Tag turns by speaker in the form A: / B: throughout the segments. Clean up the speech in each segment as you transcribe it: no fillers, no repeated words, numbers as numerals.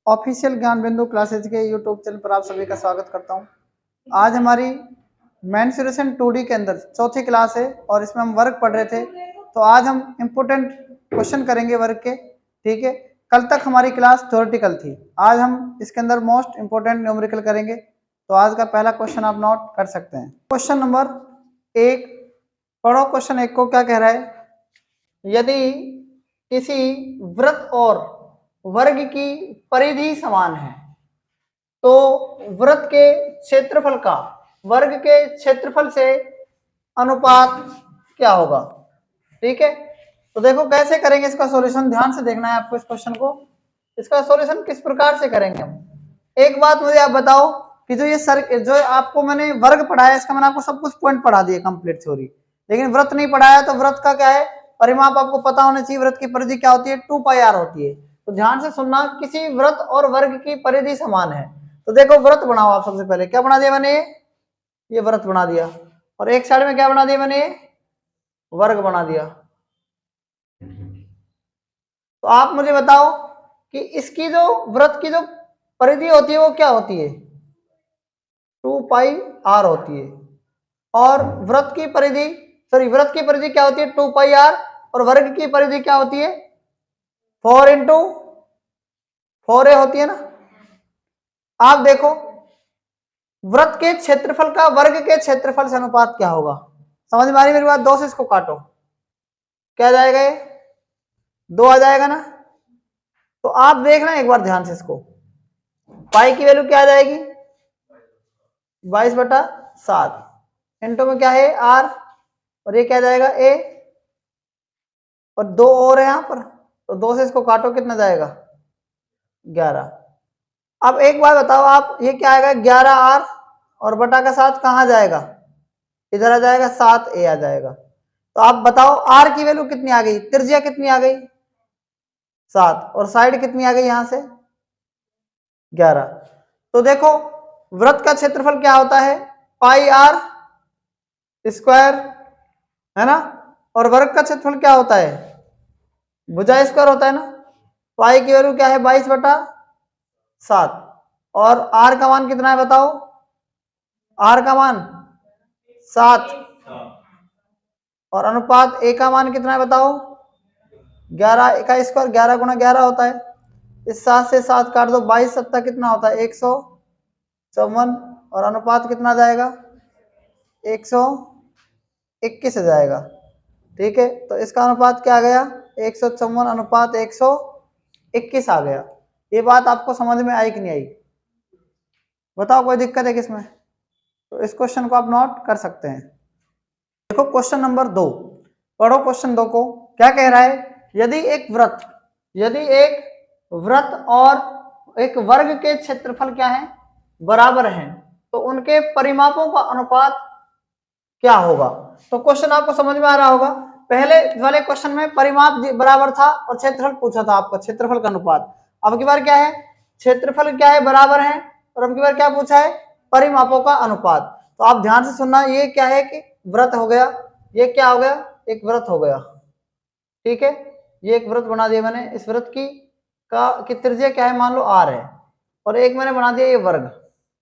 A: Official ज्ञान बिंदु classes के यूट्यूब चैनल पर आप सभी का स्वागत करता हूं। आज हमारी मेंसुरेशन 2D के अंदर चौथी क्लास है और इसमें हम वर्क पढ़ रहे थे। तो आज हम इम्पोर्टेंट क्वेश्चन करेंगे वर्क के। ठीक है, कल तक हमारी क्लास थ्योरेटिकल थी, आज हम इसके अंदर मोस्ट इम्पोर्टेंट न्यूमेरिकल करेंगे। तो आज का पहला क्वेश्चन आप नोट कर सकते हैं। क्वेश्चन नंबर 1 पढ़ो। क्वेश्चन 1 को क्या कह रहा है? यदि किसी वृत्त और वर्ग की परिधि समान है तो वृत्त के क्षेत्रफल का वर्ग के क्षेत्रफल से अनुपात क्या होगा? ठीक है, तो देखो कैसे करेंगे इसका सॉल्यूशन, ध्यान से देखना है आपको इस क्वेश्चन को। इसका सॉल्यूशन किस प्रकार से करेंगे हम? एक बात मुझे आप बताओ कि जो आपको मैंने वर्ग पढ़ाया, इसका मैंने आपको सब कुछ पॉइंट पढ़ा दिए कंप्लीट थ्योरी, लेकिन वृत्त नहीं पढ़ाया। तो वृत्त का क्या है परिमाप आपको पता होना चाहिए। वृत्त की परिधि क्या होती है? 2πr होती है। तो ध्यान से सुनना, किसी वृत्त और वर्ग की परिधि समान है। तो देखो वृत्त बनाओ आप। सबसे पहले क्या बना दिया मैंने? ये वृत्त बना दिया, और एक साइड में क्या बना दिया मैंने? वर्ग बना दिया। तो आप मुझे बताओ कि इसकी जो वृत्त की जो परिधि होती है वो क्या होती है? 2πr होती है। और वृत्त की परिधि क्या होती है? 2πr। और वर्ग की परिधि क्या होती है? 4 × 4a होती है ना। आप देखो वृत्त के क्षेत्रफल का वर्ग के क्षेत्रफल से अनुपात क्या होगा? समझ में आ रही मेरी बात? 2 से इसको काटो, क्या आ जाएगा? ये 2 आ जाएगा ना। तो आप देखना एक बार ध्यान से इसको, पाई की वैल्यू क्या आ जाएगी? 22/7 इंटू में क्या है? r, और ये क्या आ जाएगा? a, और 2 और है यहां पर, तो 2 से इसको काटो, कितना जाएगा? 11। अब एक बार बताओ आप, ये क्या आएगा? 11r, और बटा का 7 कहाँ जाएगा? इधर आ जाएगा, 7a आ जाएगा। तो आप बताओ r की वैल्यू कितनी आ गई? त्रिज्या कितनी आ गई? 7, और साइड कितनी आ गई यहां से? 11। तो देखो वृत्त का क्षेत्रफल क्या होता है? πr स्क्वायर, है ना। और वर्ग का क्षेत्रफल क्या होता है? भुजा स्क्वायर होता है ना। पाई की वैल्यू क्या है? 22/7। और r का मान कितना है बताओ? r का मान 7, और अनुपात a का मान कितना है बताओ? 11 का स्क्वायर 11 × 11 होता है। इस 7 से 7 काट दो, 22 7 कितना होता है? 154, और अनुपात कितना जाएगा? 121 हो जाएगा। ठीक है, तो इसका अनुपात क्या आ गया? 154 अनुपात 121 आ गया। ये बात आपको समझ में आई कि नहीं आई? बताओ कोई दिक्कत है किसमें? तो इस क्वेश्चन को आप नोट कर सकते हैं। देखो क्वेश्चन नंबर 2 पढ़ो। क्वेश्चन 2 को क्या कह रहा है? यदि एक वृत्त और एक वर्ग के क्षेत्रफल क्या है? बराबर हैं, तो उनके परिमापों का अनुपात क्या होगा? तो क्वेश्चन आपको समझ में आ रहा होगा। पहले वाले क्वेश्चन में परिमाप बराबर था और क्षेत्रफल पूछा था आपका, क्षेत्रफल का अनुपात। अब की बार क्या है? क्षेत्रफल क्या है? बराबर है, और अब की बार क्या पूछा है? परिमापों का अनुपात। तो आप ध्यान से सुनना, ये क्या है कि वृत्त हो गया, ये क्या हो गया? एक वृत्त हो गया। ठीक है, ये एक वृत्त बना दिया मैंने। इस वृत्त की त्रिज्या क्या है? मान लो r है, और एक मैंने बना दिया ये वर्ग,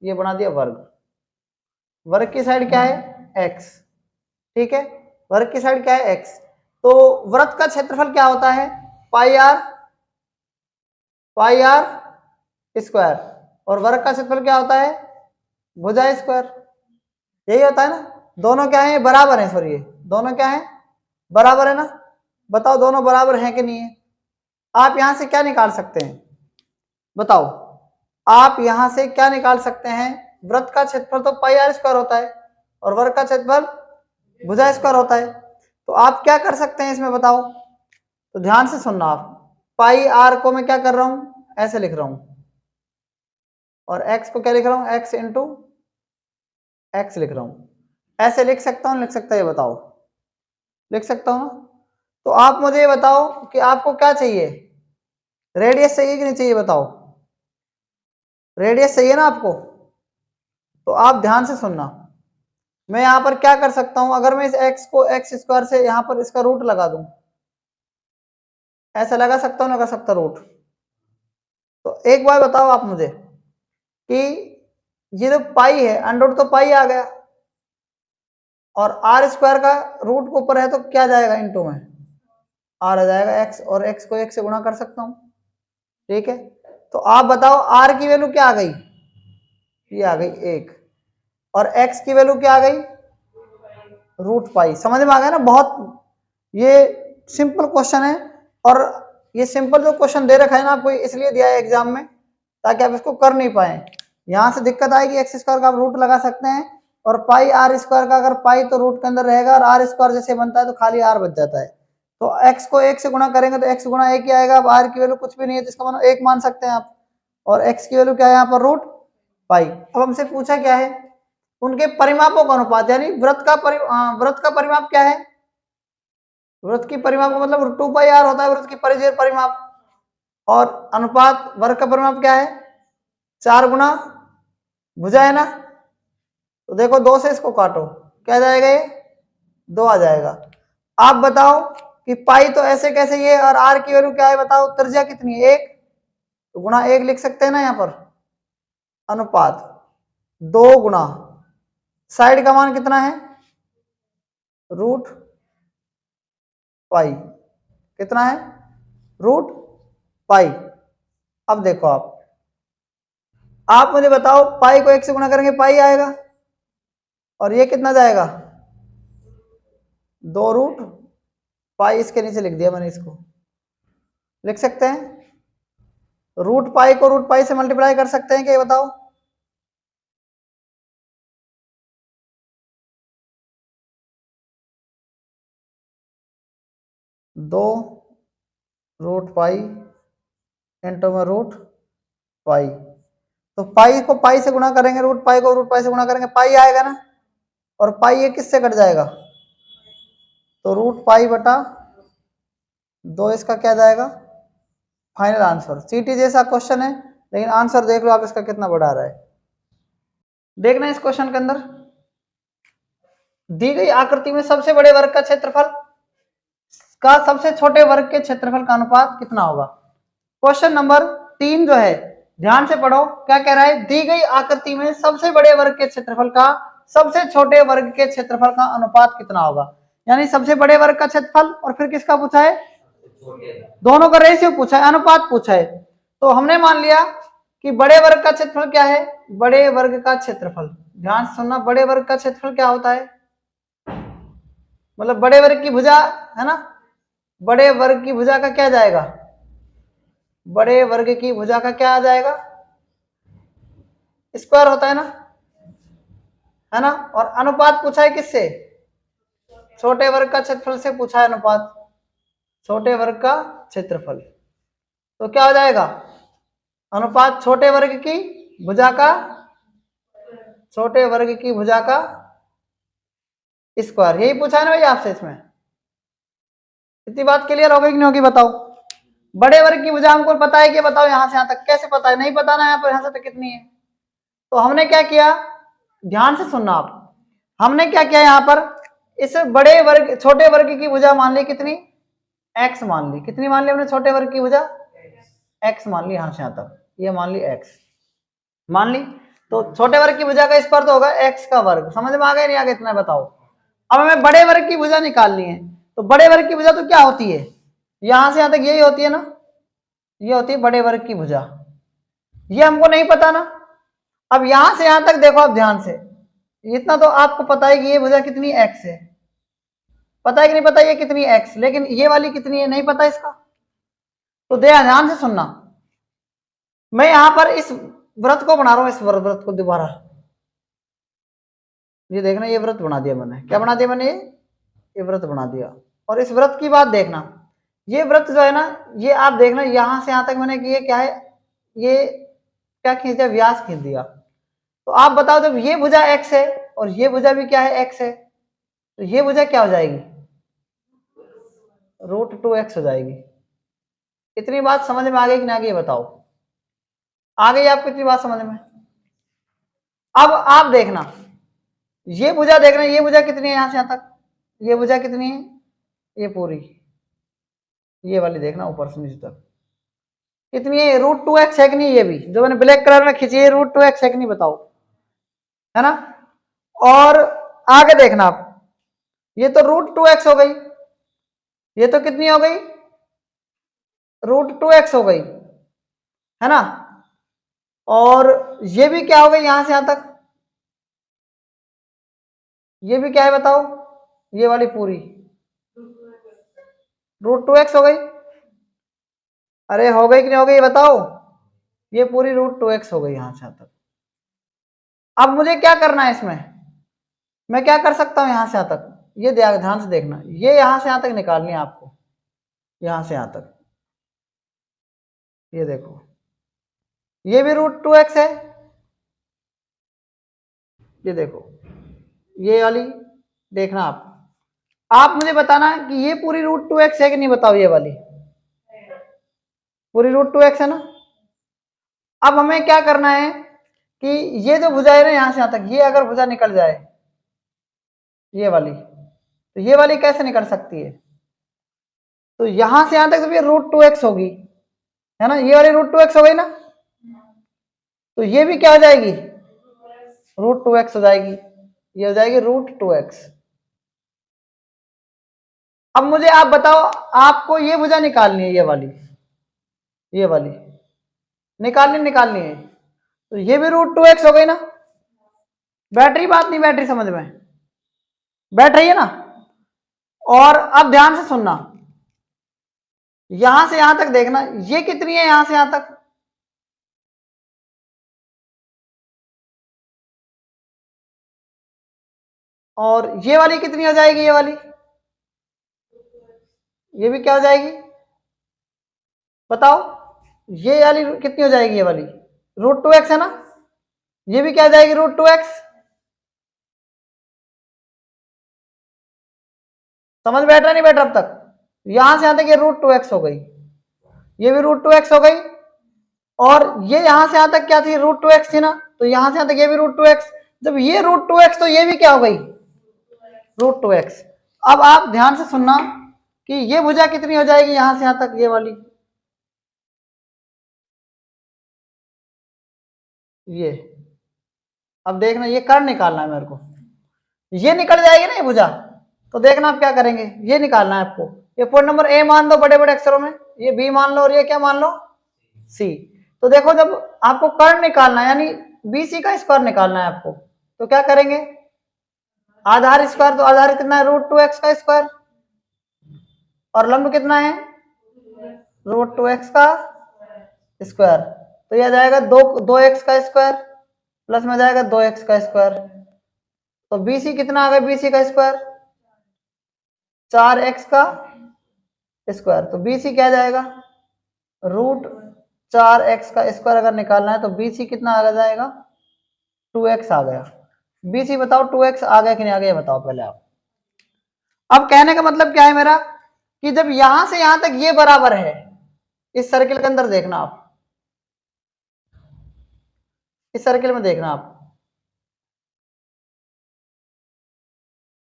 A: ये बना दिया वर्ग। वर्ग की साइड क्या है? x। ठीक है, वर्ग की साइड क्या है? x। तो वृत्त का क्षेत्रफल क्या होता है? πr स्क्वायर, और वर्ग का क्षेत्रफल क्या होता है? भुजा स्क्वायर। यही होता है ना। दोनों क्या है? बराबर है। सॉरी, ये दोनों क्या है? बराबर है ना। बताओ दोनों बराबर हैं कि नहीं है? आप यहां से क्या निकाल सकते हैं? बताओ, आप यहां से क्या निकाल सकते हैं? वृत्त का क्षेत्रफल तो πr स्क्वायर होता है, और वर्ग का क्षेत्रफल भुजा स्क्वायर होता है। तो आप क्या कर सकते हैं इसमें बताओ? तो ध्यान से सुनना आप। πr को मैं क्या कर रहा हूं? ऐसे लिख रहा हूं, और x को क्या लिख रहा हूं? x इंटू x लिख रहा हूं। ऐसे लिख सकता हूं, लिख सकता है? ये बताओ, लिख सकता हूं ना। तो आप मुझे ये बताओ कि आपको क्या चाहिए? रेडियस चाहिए कि नहीं चाहिए? बताओ, रेडियस चाहिए ना आपको। तो आप ध्यान से सुनना, मैं यहां पर क्या कर सकता हूं? अगर मैं इस x को x स्क्वायर से यहां पर इसका रूट लगा दूं, ऐसा लगा सकता हूं, लगा सकता रूट। तो एक बार बताओ आप मुझे कि ये जो पाई है, अंडर तो पाई आ गया, और आर स्क्वायर का रूट के ऊपर है तो क्या जाएगा इनटू में, आर आ जाएगा एक्स, और एक्स को एक से गुणा कर सकता हूं, ठीक है। तो आप बताओ आर की वैल्यू क्या आ गई, ये आ गई 1, और एक्स की वैल्यू क्या आ गई, रूट पाई। समझ में आ गया ना, बहुत ये सिंपल क्वेश्चन है, और ये सिंपल जो क्वेश्चन दे रखा है ना आपको इसलिए दिया है एग्जाम में ताकि आप इसको कर नहीं पाए। यहां से दिक्कत आएगी, एक्स स्क्वायर का आप रूट लगा सकते हैं, और पाई आर स्क्वायर का, अगर पाई तो रूट के अंदर रहेगा, और आर स्क्वायर जैसे बनता है तो खाली आर बच जाता है। तो एक्स को 1 से गुणा करेंगे तो एक्स गुणा 1 ही आएगा। अब आर की वैल्यू कुछ भी नहीं है तो इसका मतलब 1 मान सकते हैं आप, और एक्स की वैल्यू क्या है यहाँ पर, रूट पाई। अब हमसे पूछा क्या है, उनके परिमापों का अनुपात, यानी वृत्त का परिमाप क्या है, वृत्त की परिमाप का मतलब 2 पाई आर होता है वृत्त की परिधि परिमाप, और अनुपात वर्ग का परिमाप क्या है, 4 गुना भुजा है ना। तो देखो 2 से इसको काटो, क्या जाएगा, ये 2 आ जाएगा। आप बताओ कि पाई तो ऐसे कैसे ये, और आर की वैल्यू क्या है बताओ, त्रिज्या कितनी है 1, तो गुणा 1 लिख सकते हैं ना यहाँ पर, अनुपात 2 गुणा साइड का मान कितना है, रूट पाई, कितना है, रूट पाई। अब देखो आप मुझे बताओ, पाई को 1 से गुणा करेंगे पाई आएगा, और ये कितना जाएगा, 2 रूट पाई, इसके नीचे लिख दिया मैंने, इसको लिख सकते हैं, रूट पाई को रूट पाई से मल्टीप्लाई कर सकते हैं क्या, ये बताओ। दो रूट पाई इंटू में रूट पाई, तो पाई को पाई से गुणा करेंगे, रूट पाई को रूट पाई से गुणा करेंगे, पाई आएगा ना, और पाई ये किससे कट जाएगा, तो रूट पाई बटा 2, इसका क्या जाएगा फाइनल आंसर। सीटी जैसा क्वेश्चन है, लेकिन आंसर देख लो आप इसका कितना बड़ा आ रहा है। देखना इस क्वेश्चन के अंदर दी गई आकृति में सबसे बड़े वर्ग का क्षेत्रफल का सबसे छोटे वर्ग के क्षेत्रफल का अनुपात कितना होगा। क्वेश्चन नंबर 3 जो है, ध्यान से पढ़ो, क्या कह रहा है, दी गई आकृति में सबसे बड़े वर्ग के क्षेत्रफल का सबसे छोटे वर्ग के क्षेत्रफल का अनुपात कितना होगा। यानी सबसे बड़े वर्ग का क्षेत्रफल, और फिर किसका पूछा है, दोनों का रेशियो पूछा है, अनुपात पूछा है। तो हमने मान लिया कि बड़े वर्ग का क्षेत्रफल क्या है, बड़े वर्ग का क्षेत्रफल, ध्यान से सुनना, बड़े वर्ग का क्षेत्रफल क्या होता है, मतलब बड़े वर्ग की भुजा है ना, बड़े वर्ग की भुजा का क्या जाएगा, बड़े वर्ग की भुजा का क्या आ जाएगा, स्क्वायर होता है ना। और अनुपात पूछा है किससे, छोटे वर्ग का क्षेत्रफल से पूछा है अनुपात, छोटे वर्ग का क्षेत्रफल। तो क्या हो जाएगा, अनुपात छोटे वर्ग की भुजा का, छोटे वर्ग की भुजा का स्क्वायर, यही पूछा है ना भाई आपसे। इसमें इतनी बात क्लियर हो गई कि नहीं होगी बताओ। बड़े वर्ग की भुजा हमको पता है कि, बताओ यहां से यहां तक कैसे पता है, नहीं पता ना, यहाँ पर यहां से तक कितनी है। तो हमने क्या किया, ध्यान से सुनना आप, हमने क्या किया यहाँ पर, इस बड़े वर्ग छोटे वर्ग की भुजा मान ली कितनी, x मान ली, कितनी मान ली हमने छोटे वर्ग की भुजा, x मान ली, यहां से यहां तक ये मान ली x मान ली। तो छोटे वर्ग की भुजा का स्क्वायर तो होगा x का वर्ग। समझ में आ गया नहीं आ गया, इतना बताओ। अब हमें बड़े वर्ग की भुजा निकालनी है, तो बड़े वर्ग की भुजा तो क्या होती है, यहां से यहां तक यही होती है ना, ये होती है बड़े वर्ग की भुजा, ये हमको नहीं पता ना। अब यहां से यहां तक देखो आप ध्यान से, इतना तो आपको पता है कि ये भुजा कितनी x है, पता है कि नहीं पता ये कितनी x, लेकिन ये वाली कितनी है नहीं पता इसका। तो ध्यान से सुनना, मैं यहां पर इस व्रत को बना रहा हूं, इस व्रत को दोबारा, ये देखना, ये व्रत बना दिया मैंने, क्या बना दिया मैंने, ये व्रत बना दिया। और इस व्रत की बात देखना, ये व्रत जो है ना, ये आप देखना यहां से यहां तक मैंने ये क्या है, ये क्या खींच दिया, व्यास खींच दिया। तो आप बताओ, जब ये भुजा x है और ये भुजा भी क्या है x है, तो ये भुजा क्या हो जाएगी, √2x हो जाएगी। इतनी बात समझ में आ गई कि नहीं आ गई, बताओ आ गई आपको इतनी बात समझ में। अब आप देखना, ये भुजा देखना, ये भुजा कितनी है यहां से यहां तक, ये भुजा कितनी है, ये पूरी, ये वाली देखना ऊपर से नीचे तक, कितनी है, √2x है कि नहीं, ये भी जो मैंने ब्लैक कलर में खींची है √2x है कि नहीं बताओ, है ना। और आगे देखना आप, ये तो √2x हो गई, ये तो कितनी हो गई, √2x हो गई, है ना। और ये भी क्या हो गई यहां से यहां तक, ये भी क्या है बताओ, ये वाली पूरी √2x हो गई। अरे हो गई कि नहीं हो गई बताओ, ये पूरी √2x हो गई यहां से यहां तक। अब मुझे क्या करना है इसमें, मैं क्या कर सकता हूं यहां से यहां तक, ये ध्यान से देखना, ये यहां से यहां तक निकालनी है आपको, यहां से यहां तक, ये देखो ये भी √2x है, ये देखो ये वाली, देखना आप मुझे बताना कि ये पूरी √2x है कि नहीं बताओ, ये वाली पूरी √2x है ना। अब हमें क्या करना है कि ये जो भुजा है ना यहां से यहां तक, ये अगर भुजा निकल जाए ये वाली, तो ये वाली कैसे निकल सकती है, तो यहां से यहां तक जब ये √2x होगी, है ना, ये वाली √2x हो गई ना, तो ये भी क्या हो जाएगी, √2x हो जाएगी, ये हो जाएगी √2x। अब मुझे आप बताओ, आपको ये भुजा निकालनी है, ये वाली निकालनी है, तो ये भी √2x हो गई ना। बैटरी बात नहीं, बैटरी समझ में बैठ रही है ना। और अब ध्यान से सुनना, यहां से यहां तक देखना, ये कितनी है यहां से यहां तक, और ये वाली कितनी हो जाएगी, ये वाली, ये भी क्या हो जाएगी बताओ, ये वाली कितनी हो जाएगी, ये वाली √2x है ना, ये भी क्या हो जाएगी √2x। समझ बैठा नहीं बैठा अब तक, यहां से यहां तक ये √2x हो गई, ये भी √2x हो गई, और ये यहां से यहां तक क्या थी, √2x थी ना, तो यहां से यहां तक ये भी √2x, जब ये √2x तो ये भी क्या हो गई √2x। अब आप ध्यान से सुनना कि ये भुजा कितनी हो जाएगी यहां से यहां तक, ये वाली, ये अब देखना, ये कर्ण निकालना है मेरे को, ये निकल जाएगी ना ये भुजा, तो देखना आप क्या करेंगे, ये निकालना है आपको, ये पॉइंट नंबर ए मान लो बड़े बड़े अक्षरों में, ये बी मान लो, और ये क्या मान लो सी। तो देखो जब आपको कर्ण निकालना है, यानी बीसी का स्क्वायर निकालना है आपको, तो क्या करेंगे, आधार स्क्वायर, तो आधार कितना है √2x का स्क्वायर, और लंब कितना है √2x का स्क्वायर, तो यह जाएगा 2x का स्क्वायर, प्लस में जाएगा 2x का स्क्वायर, तो बीसी कितना आ गया, बीसी का स्क्वायर 4x का स्क्वायर, तो बीसी क्या जाएगा √4x का स्क्वायर अगर निकालना है, तो बीसी कितना आ जाएगा 2x आ गया। बीसी बताओ 2x आ गया कि नहीं आ गया, बताओ पहले आप। अब कहने का मतलब क्या है मेरा, कि जब यहां से यहां तक ये बराबर है, इस सर्किल के अंदर देखना आप, इस सर्किल में देखना आप,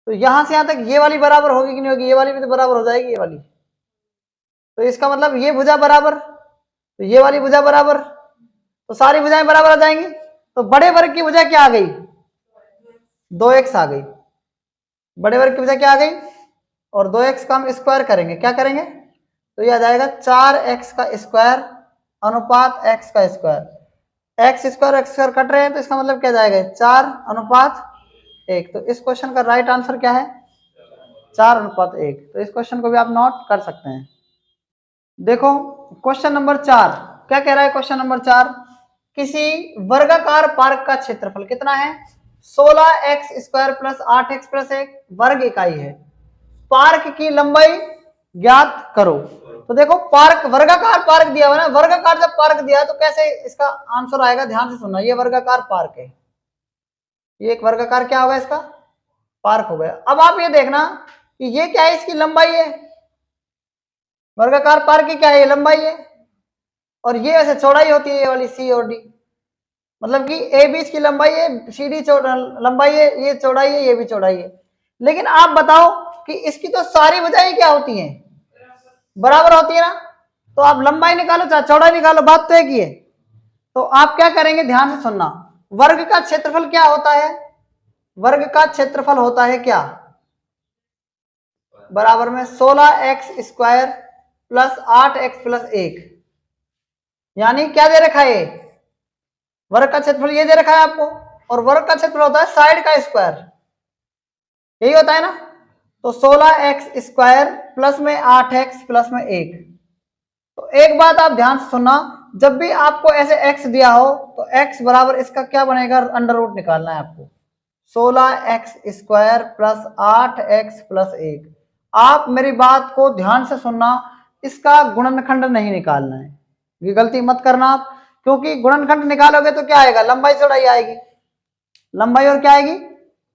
A: तो यहां से यहां तक ये वाली बराबर होगी कि नहीं होगी, ये वाली भी तो बराबर हो जाएगी, ये वाली, तो इसका मतलब ये भुजा बराबर, तो ये वाली भुजा बराबर, तो सारी भुजाएं बराबर आ जाएंगी, तो बड़े वर्ग की भुजा क्या आ गई 2x आ गई, बड़े वर्ग की भुजा क्या आ गई, और 2x का हम स्क्वायर करेंगे, क्या करेंगे, तो ये आ जाएगा 4x का स्क्वायर अनुपात x का स्क्वायर, x स्क्वायर कट रहे हैं, तो इसका मतलब क्या जाएगा 4:1। तो इस क्वेश्चन का राइट आंसर क्या है 4:1। तो इस क्वेश्चन को भी आप नोट कर सकते हैं। देखो क्वेश्चन नंबर 4 क्या कह रहा है, क्वेश्चन नंबर 4, किसी वर्गाकार पार्क का क्षेत्रफल कितना है 16x² प्लस 8x प्लस 1 वर्ग इकाई है, पार्क की लंबाई ज्ञात करो। तो देखो पार्क, वर्गाकार पार्क दिया हुआ है ना, वर्गाकार जब पार्क दिया तो कैसे इसका आंसर आएगा, ध्यान से सुनना, ये वर्गाकार पार्क है, ये एक वर्गाकार क्या होगा इसका पार्क हो गया। अब आप ये देखना कि ये क्या है, इसकी लंबाई है, वर्गाकार पार्क की क्या है, ये लंबाई है, और ये ऐसे चौड़ाई होती है, ये वाली सी और डी, मतलब कि ए बी इसकी लंबाई है, सी डी लंबाई है, ये चौड़ाई है, ये भी चौड़ाई है। लेकिन आप बताओ कि इसकी तो सारी भुजाएं क्या होती हैं बराबर होती है ना, तो आप लंबाई निकालो चाहे चौड़ाई निकालो, बात तो एक ही है। तो आप क्या करेंगे, ध्यान से सुनना। वर्ग का क्षेत्रफल क्या होता है? वर्ग का क्षेत्रफल होता है क्या? बराबर में 16x² प्लस 8x प्लस 1। यानी क्या दे रखा है? वर्ग का क्षेत्रफल ये दे रखा है आपको, और वर्ग का क्षेत्रफल होता है साइड का स्क्वायर, यही होता है ना। तो 16x² प्लस में 8x प्लस में 1। तो एक बात आप ध्यान से सुनना, जब भी आपको ऐसे x दिया हो तो x बराबर इसका क्या बनेगा, अंडर रूट निकालना है आपको। 16x² plus 8x plus 1। आप मेरी बात को ध्यान से सुनना, इसका गुणनखंड नहीं निकालना है, ये गलती मत करना आप, क्योंकि गुणनखंड निकालोगे तो क्या आएगा, लंबाई चौड़ाई आएगी, लंबाई और क्या आएगी,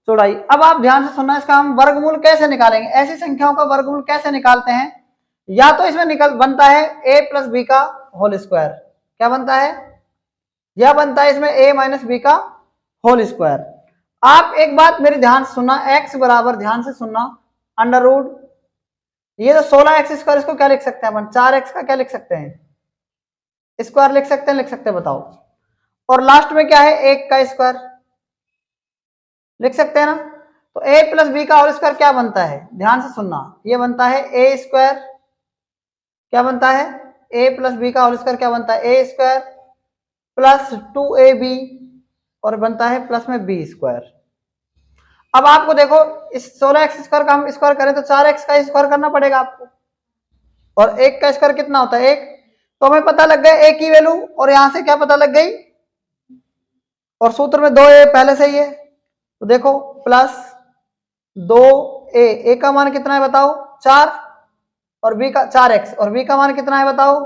A: चौड़ाई। अब आप ध्यान से सुनना, इसका हम वर्गमूल कैसे निकालेंगे, ऐसी संख्याओं का वर्गमूल कैसे निकालते हैं। या तो इसमें निकल बनता है a प्लस बी का होल स्क्वायर, क्या बनता है, या बनता है इसमें a माइनस बी का होल स्क्वायर। आप एक बात मेरी ध्यान से सुनना, x बराबर, ध्यान से सुनना, अंडर रूट, ये तो 16x², इसको क्या लिख सकते हैं अपन, 4x का क्या लिख सकते हैं, स्क्वायर लिख सकते हैं, लिख सकते हैं, बताओ। और लास्ट में क्या है, 1 का स्क्वायर लिख सकते हैं ना। तो a प्लस बी का होल स्क्वायर क्या बनता है, ध्यान से सुनना, ये बनता है a², क्या बनता है, a प्लस बी का होल स्क्वायर क्या बनता है, a² प्लस 2ab, और बनता है प्लस में b²। अब आपको देखो, इस 16x² का हम स्क्वायर करें तो 4x का स्क्वायर करना पड़ेगा आपको, और 1 का स्क्वायर कितना होता है, 1। तो हमें पता लग गया a की वैल्यू, और यहां से क्या पता लग गई, और सूत्र में 2a पहले से ही है, तो देखो प्लस 2a, a का मान कितना है बताओ, 4, और b का 4x, और b का मान कितना है बताओ,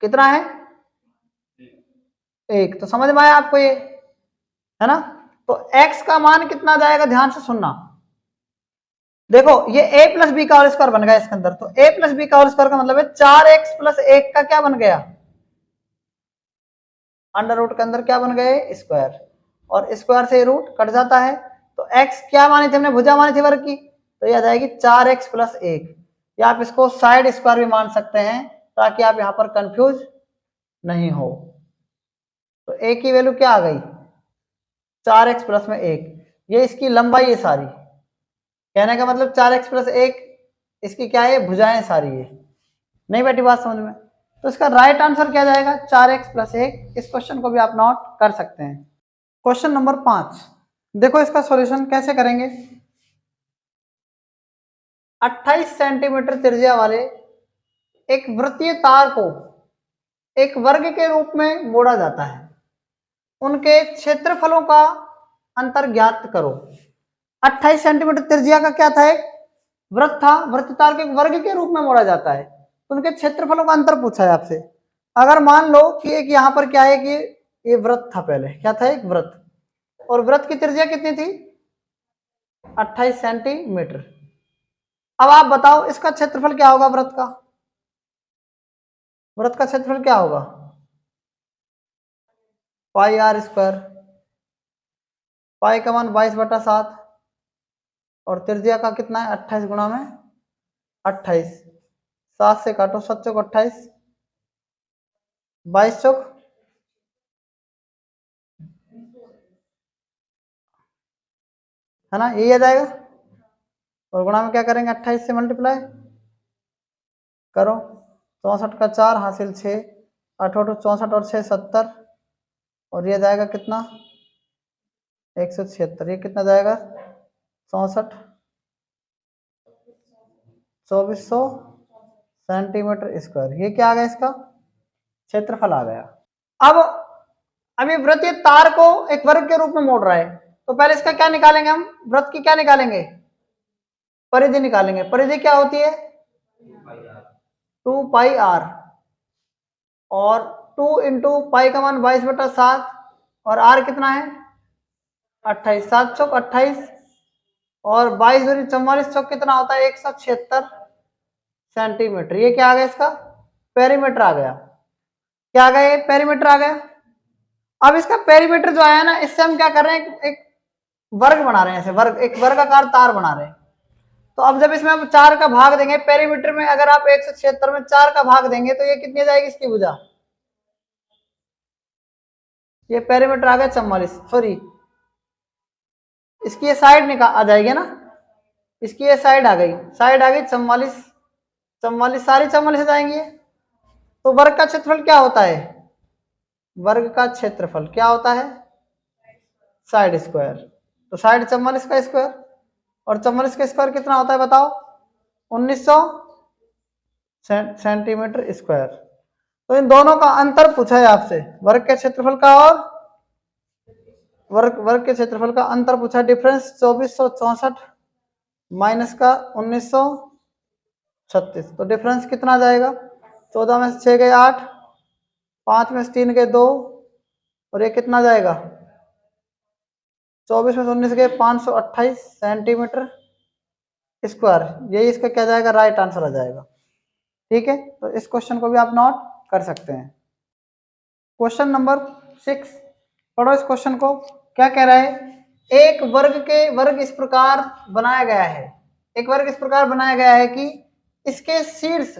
A: कितना है, 1। तो समझ में आया आपको ये, है ना। तो x का मान कितना जाएगा, ध्यान से सुनना, देखो ये a प्लस बी का होल स्क्वायर बन गया इसके अंदर, तो a प्लस बी का होल स्क्वायर का मतलब है 4x प्लस 1 का क्या बन गया, अंडर रूट के अंदर क्या बन गए, स्क्वायर, और स्क्वायर से रूट कट जाता है। तो x क्या मानी थी हमने, भुजा मानी थी वर्ग की, तो यह आ जाएगी 4x प्लस 1, या आप इसको साइड स्क्वायर भी मान सकते हैं, ताकि आप यहां पर कंफ्यूज नहीं हो। तो a की वैल्यू क्या आ गई, 4x प्लस में 1, ये इसकी लंबाई है सारी, कहने का मतलब 4x प्लस 1 इसकी क्या है, भुजाएं सारी है। नहीं बैठी बात समझ में, तो इसका राइट आंसर क्या जाएगा, 4x प्लस 1। इस क्वेश्चन को भी आप नोट कर सकते हैं। क्वेश्चन नंबर 5, देखो इसका सॉल्यूशन कैसे करेंगे। 28 सेंटीमीटर त्रिज्या वाले एक वृत्तीय तार को एक वर्ग के रूप में मोड़ा जाता है, उनके क्षेत्रफलों का अंतर ज्ञात करो। 28 सेंटीमीटर त्रिज्या का क्या था, एक वृत्त था, वृत्त तार के वर्ग के रूप में मोड़ा जाता है, तो उनके क्षेत्रफलों का अंतर पूछा है आपसे। अगर मान लो कि एक यहाँ पर क्या है कि ये वृत्त था, पहले क्या था, एक वृत्त, और वृत्त की त्रिज्या कितनी थी, 28 सेंटीमीटर। अब आप बताओ इसका क्षेत्रफल क्या होगा, वृत्त का, वृत्त का क्षेत्रफल क्या होगा, πr², पाई का मान 22/7, और त्रिज्या का कितना है, 28 गुणा में 28, 7 से काटो, 7 चौक 28, 22 चौक, है ना, यही आ जाएगा। और गुणा में क्या करेंगे, 28 से मल्टीप्लाई करो, 64 का 4 हासिल 6, 8 64 और 6 70, और ये जाएगा कितना, 176, ये कितना जाएगा, 64, 2400 सेंटीमीटर स्क्वायर, ये क्या आ गया, इसका क्षेत्रफल आ गया। अब अभी वृत्तीय तार को एक वर्ग के रूप में मोड़ रहा है, तो पहले इसका क्या निकालेंगे हम, वृत्त की क्या निकालेंगे, परिधि निकालेंगे। परिधि क्या होती है, 2πr, और 2 इंटू पाई का मान 22/7, और r कितना है, 28, 7 चौक 28, और 22 दूनी 44 चौक कितना होता है, 176 सेंटीमीटर। ये क्या आ गया, इसका पेरीमीटर आ गया, क्या आ गया, ये पेरीमीटर आ गया। अब इसका पेरीमीटर जो आया ना, इससे हम क्या कर रहे हैं, एक वर्ग बना रहे हैं, ऐसे वर्ग, एक वर्गाकार तार बना रहे हैं। तो अब जब इसमें आप 4 का भाग देंगे, पेरीमीटर में अगर आप 176 में 4 का भाग देंगे तो ये कितनी जाएगी इसकी भुजा? ये पेरीमीटर आ गया 44, सॉरी इसकी ये साइड निकाल आ जाएगी ना, इसकी ये साइड आ गई, साइड आ गई 44, 44 सारी 44 आ जाएंगी। तो वर्ग का क्षेत्रफल क्या होता है? वर्ग का क्षेत्रफल क्या होता है? Side square. तो साइड 44 का स्क्वायर, और 44 का स्क्वायर कितना होता है बताओ? 1900 सेंटीमीटर स्क्वायर। तो इन दोनों का अंतर पूछा है आपसे, वर्ग के क्षेत्रफल का और वर्ग के क्षेत्रफल का अंतर पूछा है। डिफरेंस 2464 माइनस का 1936, तो डिफरेंस कितना आ जाएगा? 14 में से 6 गए 8, 5 में से 3 गए 2, और ये कितना जाएगा? 24 में से 19 गए 528 सेंटीमीटर स्क्वायर। यही इसका क्या जाएगा? राइट आंसर आ जाएगा। ठीक है, तो इस क्वेश्चन को भी आप नोट कर सकते हैं। क्वेश्चन नंबर 6 पढ़ो इस क्वेश्चन को। क्या कह रहा है? एक वर्ग इस प्रकार बनाया गया है, एक वर्ग इस प्रकार बनाया गया है कि इसके शीर्ष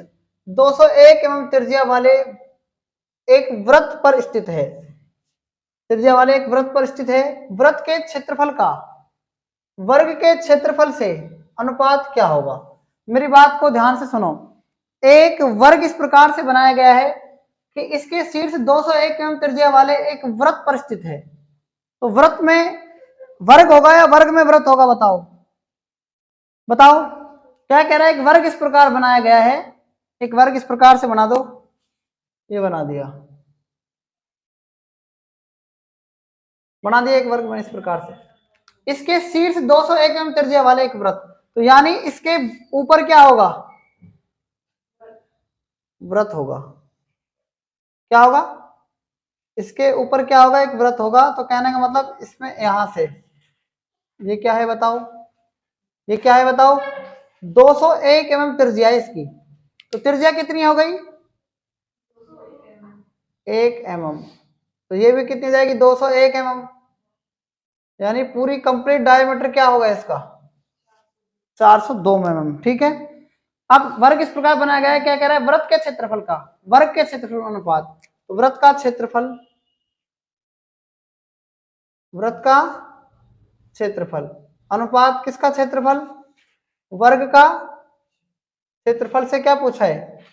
A: 201 एवं त्रिज्या वाले एक वृत्त पर स्थित है, त्रिज्या वाले एक वृत्त पर स्थित है। वृत्त के क्षेत्रफल का वर्ग के क्षेत्रफल से अनुपात क्या होगा? मेरी बात को ध्यान से सुनो। एक वर्ग इस प्रकार से बनाया गया है कि इसके शीर्ष 201 एवं त्रिज्या वाले एक वृत्त पर स्थित है। तो वृत्त में वर्ग होगा या वर्ग में वृत्त होगा? बताओ बताओ। क्या कह रहा है? एक वर्ग इस प्रकार बनाया गया है, एक वर्ग इस प्रकार से बना दो, ये बना दिया, बना दिया एक वर्ग बने इस प्रकार से। इसके शीर्ष 201 एवं त्रिज्या वाले एक वृत्त, तो यानी इसके ऊपर क्या होगा? वृत्त होगा। क्या होगा? इसके ऊपर क्या होगा? एक वृत्त होगा। तो कहने का मतलब इसमें यहां से ये क्या है बताओ? ये क्या है बताओ? 201 एवं त्रिज्या है इसकी, तो त्रिज्या कितनी हो गई? 1 mm। तो ये भी कितनी जाएगी? 201 mm, यानी पूरी कंप्लीट डायमीटर क्या होगा इसका? 402 mm। ठीक है, अब वर्ग इस प्रकार बनाया गया है। क्या कह रहा है? वृत्त के क्षेत्रफल का, वर्ग के क्षेत्रफल अनुपात, तो वृत्त का क्षेत्रफल, वृत्त का क्षेत्रफल अनुपात किसका क्षेत्रफल? वर्ग का क्षेत्रफल से। क्या पूछा है?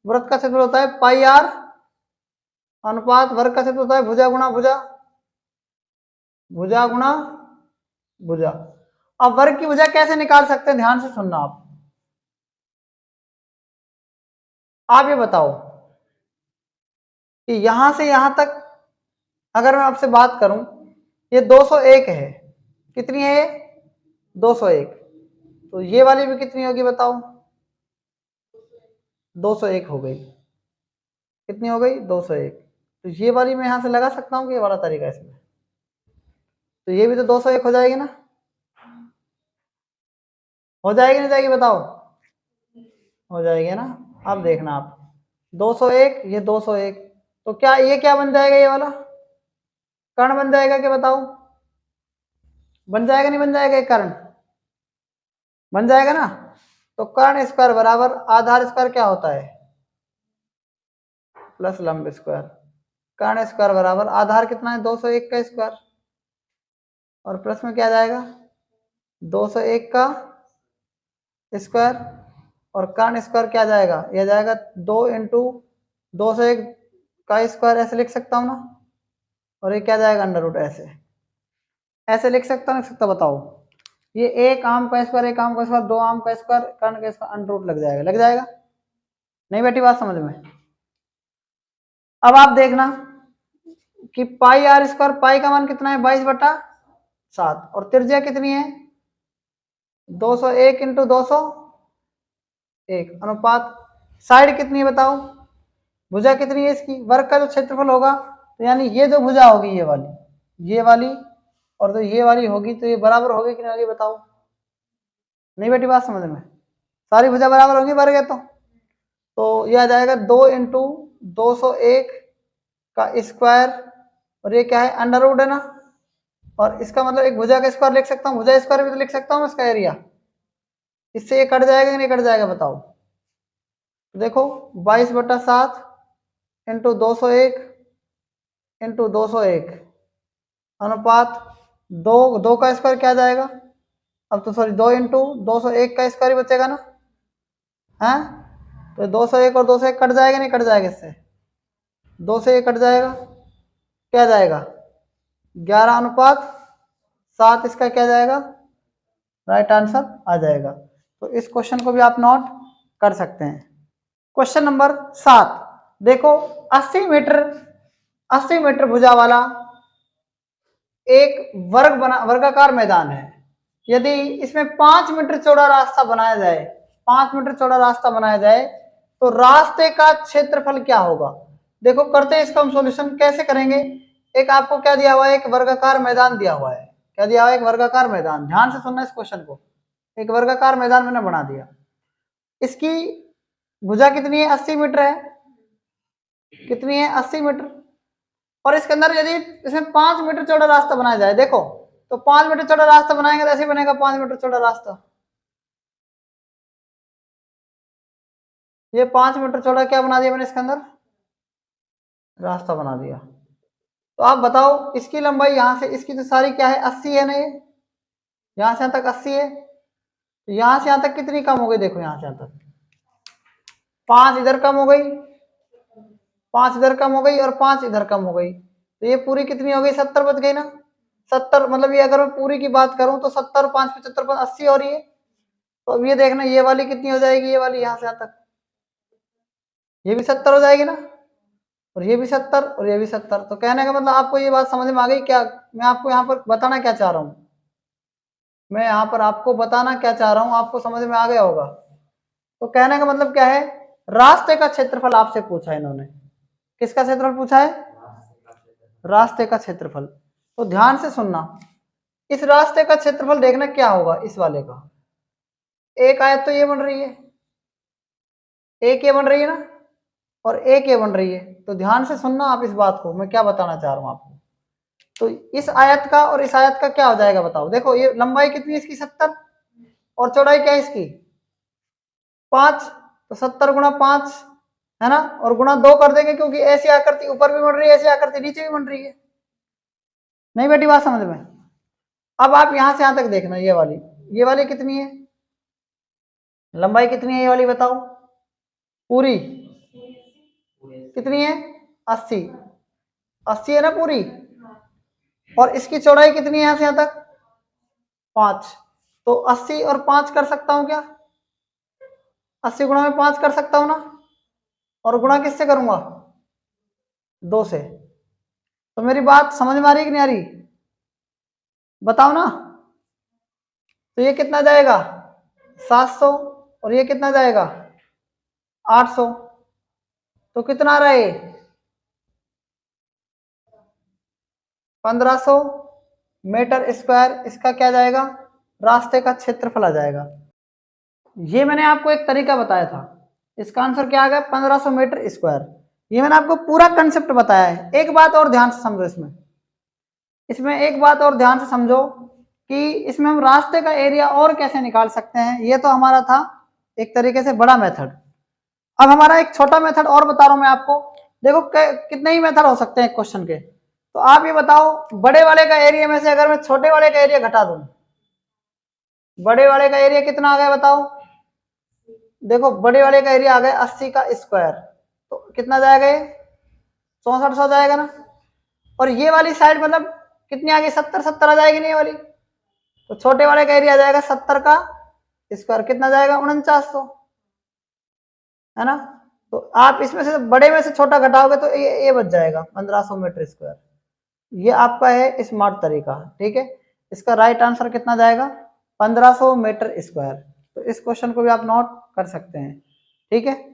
A: वृत्त का क्षेत्रफल होता है पाई आर अनुपात वर्ग का क्षेत्रफल होता है भुजा गुणा भुजा, भुजा गुणा भुजा। अब वर्ग की भुजा कैसे निकाल सकते हैं? ध्यान से सुनना आप ये बताओ कि यहां से यहां तक अगर मैं आपसे बात करूं, ये 201 है, कितनी है ये? 201। तो ये वाली भी कितनी होगी बताओ? 201 हो गई। कितनी हो गई? 201। तो ये वाली मैं यहां से लगा सकता हूँ कि ये वाला तरीका इसमें, तो ये भी तो 201 हो जाएगी ना? हो जाएगी नहीं जाएगी बताओ? हो जाएगी ना। अब देखना आप, 201 ये 201, तो क्या ये क्या बन जाएगा? ये वाला कर्ण बन जाएगा क्या बताओ? बन जाएगा नहीं बन जाएगा? एक कर्ण बन जाएगा ना। तो कर्ण स्क्वायर बराबर आधार स्क्वायर क्या होता है? प्लस लंब स्क्वायर। कर्ण स्क्वायर बराबर आधार कितना है? 201 का स्क्वायर, और प्लस में क्या जाएगा? 201 का स्क्वायर, और कर्ण स्क्वायर क्या जाएगा? यह जाएगा 2 इंटू 201 का स्क्वायर, ऐसे लिख सकता हूं ना। और ये क्या जाएगा? Under root. ऐसे ऐसे लिख सकता लिख सकता बताओ? ये एक आम का स्क्वायर, एक आम का स्क्वायर, दो आम का स्क्वायर, कर्ण का स्क्वायर, अंडर रूट लग जाएगा, लग जाएगा नहीं? बेटी बात समझ में? अब आप देखना कि पाई आर स्क्वायर, पाई का मान कितना है? 22/7, और त्रिज्या कितनी है? 201 इंटू 201 अनुपात साइड कितनी है बताओ? भुजा कितनी है इसकी? वर्ग का जो क्षेत्रफल होगा, तो यानी ये जो भुजा होगी ये वाली और जो ये वाली होगी, तो ये बराबर होगी कि नहीं होगी बताओ? नहीं बेटी बात समझ में? सारी भुजा बराबर होगी वर्ग है तो ये आ जाएगा 2 इंटू 201 का स्क्वायर, और ये क्या है? अंडर रूट है ना। और इसका मतलब एक भुजा का स्क्वायर लिख सकता हूँ, भुजा स्क्वायर भी तो लिख सकता हूँ इसका एरिया। इससे ये कट जाएगा कि नहीं कट जाएगा बताओ। देखो 22/7 इंटू 201 इंटू 201 अनुपात 2 का स्क्वायर क्या जाएगा, अब तो सॉरी 2 इंटू 201 का स्क्वायर ही बचेगा ना, है तो 201 और 201 कट जाएगा नहीं कट जाएगा, इससे 2 से ये कट जाएगा, क्या जाएगा 11/7, इसका क्या जाएगा राइट आंसर आ जाएगा। तो इस क्वेश्चन को भी आप नोट कर सकते हैं। क्वेश्चन नंबर 7 देखो 80 मीटर भुजा वाला एक वर्गाकार मैदान है। यदि इसमें 5 मीटर चौड़ा रास्ता बनाया जाए, 5 मीटर चौड़ा रास्ता बनाया जाए तो रास्ते का क्षेत्रफल क्या होगा। देखो करते हैं इसका हम सॉल्यूशन कैसे करेंगे। एक आपको क्या दिया हुआ है, एक वर्गाकार मैदान दिया हुआ है। क्या दिया हुआ है, एक वर्गाकार मैदान। ध्यान से सुनना इस क्वेश्चन को। एक वर्गाकार मैदान मैंने बना दिया, इसकी भुजा कितनी है 80 मीटर है, कितनी है 80 मीटर, और इसके अंदर यदि इसमें 5 मीटर चौड़ा रास्ता बनाया जाए, देखो तो 5 मीटर चौड़ा रास्ता बनाएंगे तो ऐसे बनेगा 5 मीटर चौड़ा रास्ता। ये 5 मीटर चौड़ा क्या बना दिया मैंने, इसके अंदर रास्ता बना दिया। तो आप बताओ इसकी लंबाई यहां से, इसकी तो सारी क्या है 80 है ना, ये यहां से यहां तक 80 है, तो यहां से यहां तक कितनी कम हो गई, देखो यहां से यहां तक 5 इधर कम हो गई, 5 इधर कम हो गई और 5 इधर कम हो गई, तो ये पूरी कितनी हो गई 70 बच गई ना। 70 मतलब ये अगर मैं पूरी की बात करूं तो 70 5 75 80 हो रही है। तो अब ये देखना ये वाली कितनी हो जाएगी, ये वाली यहां से यहां तक ये भी 70 हो जाएगी ना, और ये भी 70 और ये भी 70। तो कहने का मतलब आपको ये बात समझ में आ गई क्या, मैं आपको यहाँ पर बताना क्या चाह रहा हूँ, मैं यहाँ पर आपको बताना क्या चाह रहा हूँ, आपको समझ में आ गया होगा। तो कहने का मतलब क्या है, रास्ते का क्षेत्रफल आपसे पूछा है इन्होंने। किसका क्षेत्रफल पूछा है, रास्ते का क्षेत्रफल। तो ध्यान से सुनना, इस रास्ते का क्षेत्रफल देखना क्या होगा, इस वाले का एक आयत तो ये बन रही है, एक ये बन रही है ना, और एक ये बन रही है। तो ध्यान से सुनना आप इस बात को, मैं क्या बताना चाह रहा हूं आपको। तो इस आयत का और इस आयत का क्या हो जाएगा बताओ। देखो ये लंबाई कितनी है इसकी 70 और चौड़ाई क्या है इसकी 5, तो 70 गुणा 5 है ना, और गुणा 2 कर देंगे क्योंकि ऐसी आकृति ऊपर भी बन रही है, ऐसी आकृति नीचे भी बन रही है। नहीं बेटी बात समझ में। अब आप यहां से यहां तक देखना, ये वाली कितनी है, लंबाई कितनी है ये वाली बताओ, पूरी कितनी है 80, 80 है ना पूरी, और इसकी चौड़ाई कितनी है यहां से यहां तक 5। तो 80 और 5 कर सकता हूं क्या, 80 गुणा में 5 कर सकता हूं ना, और गुणा किससे करूंगा 2 से। तो मेरी बात समझ में आ रही कि नहीं आ रही बताओ ना। तो ये कितना जाएगा 700 और ये कितना जाएगा 800, तो कितना आ रहा है 1500 मीटर स्क्वायर, इसका क्या जाएगा रास्ते का क्षेत्रफल आ जाएगा। ये मैंने आपको एक तरीका बताया था, इसका आंसर क्या आ गया 1500 मीटर स्क्वायर। ये मैंने आपको पूरा कंसेप्ट बताया है। एक बात और ध्यान से समझो, इसमें एक बात और ध्यान से समझो कि इसमें हम रास्ते का एरिया और कैसे निकाल सकते हैं। ये तो हमारा था एक तरीके से बड़ा मेथड। अब हमारा एक छोटा मेथड और बता रहा हूं मैं आपको। देखो कितने ही मेथड हो सकते हैं क्वेश्चन के। तो आप ये बताओ बड़े वाले का एरिया में से अगर मैं छोटे वाले का एरिया घटा दूं, बड़े वाले का एरिया कितना आ गया बताओ। देखो बड़े वाले का एरिया आ गया 80 का स्क्वायर, तो कितना जाएगा ये 6400 जाएगा ना। और ये वाली साइड मतलब कितनी आ गई 70 70 आ जाएगी नहीं वाली। तो छोटे वाले का एरिया आ जाएगा 70 का स्क्वायर, कितना जाएगा 4900 है ना। तो आप इसमें से बड़े में से छोटा घटाओगे तो ये बच जाएगा 1500 मीटर स्क्वायर। ये आपका है स्मार्ट तरीका, ठीक है। इसका राइट आंसर कितना जाएगा 1500 मीटर स्क्वायर। तो इस क्वेश्चन को भी आप नोट कर सकते हैं, ठीक है।